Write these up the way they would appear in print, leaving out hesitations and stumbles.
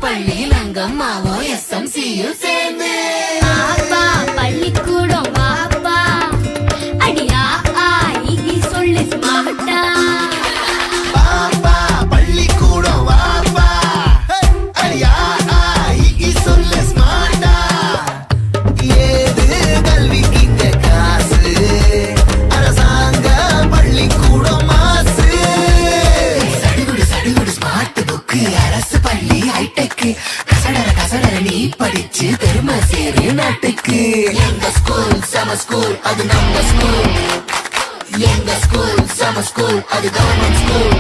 பள்ளியில் அங்கம்மாவும் SMCயும் சேர்ந்து அப்பா பள்ளிக்கூடம் வாப்பா அடியா ஆகி சொல்லு ஸ்மார்ட்டா பாப்பா பள்ளிக்கூடம் வாப்பா அடியா ஆகி சொல்லு ஸ்மார்ட்டா ஏது கல்விக்கு இங்க காசு அரசாங்க பள்ளிக்கூடம் மாசு சடுகுடு சடுகுடு ஸ்மார்ட் புக்கு அரசு பள்ளி ஹைடெக் கசடர நீ படிச்சு பெருமை சேரு நாட்டுக்கு எங்க ஸ்கூல் சம ஸ்கூல் அது நம்ம ஸ்கூல் எங்க ஸ்கூல் சம ஸ்கூல் அது கவர்மெண்ட் ஸ்கூல்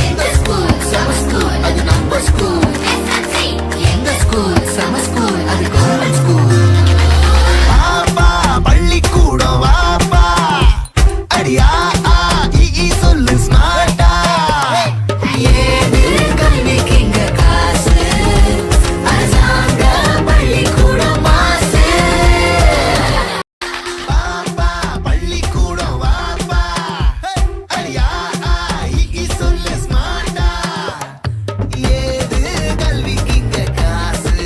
எங்க ஸ்கூல் சம ஸ்கூல் அது நம்ம ஸ்கூல் எங்க ஸ்கூல் சம ஸ்கூல் அது கவர்மெண்ட் ஸ்கூல் பாப்பா பள்ளிக்கூடம் வாப்பா அடியா சொல்லு ஸ்மார்ட்டா ஏது கல்விக்கு இங்க காசு அரசாங்க பள்ளிக்கூடம் மாசு பாப்பா பள்ளிக்கூடம் வாப்பா அடியா சொல்லு ஸ்மார்ட்டா ஏது கல்விக்கு இங்க காசு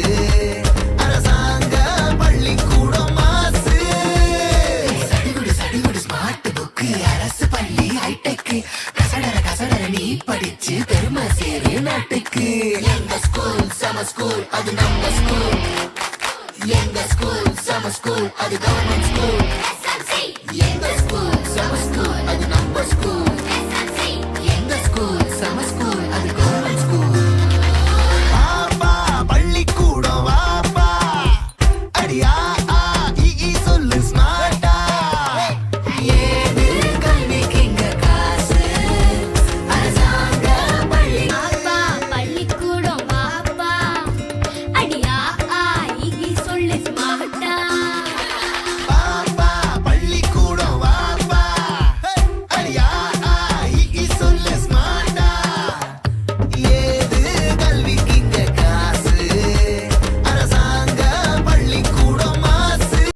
அரசாங்க பள்ளிக்கூடம் மாசு சடுகுடு சடுகுடு ஸ்மார்ட் புக்கு அரசு பள்ளி ஹைடெக் கசடர நீ படிச்சு பெருமை சேரு நாட்டுக்கு எங்க ஸ்கூல் சம ஸ்கூல் அது நம்ம ஸ்கூல் எங்க ஸ்கூல் சம ஸ்கூல் அது கவர்மெண்ட் ஸ்கூல் எங்க ஸ்கூல் சம ஸ்கூல் அது நம்ம ஸ்கூல் எங்க ஸ்கூல் சம ஸ்கூல்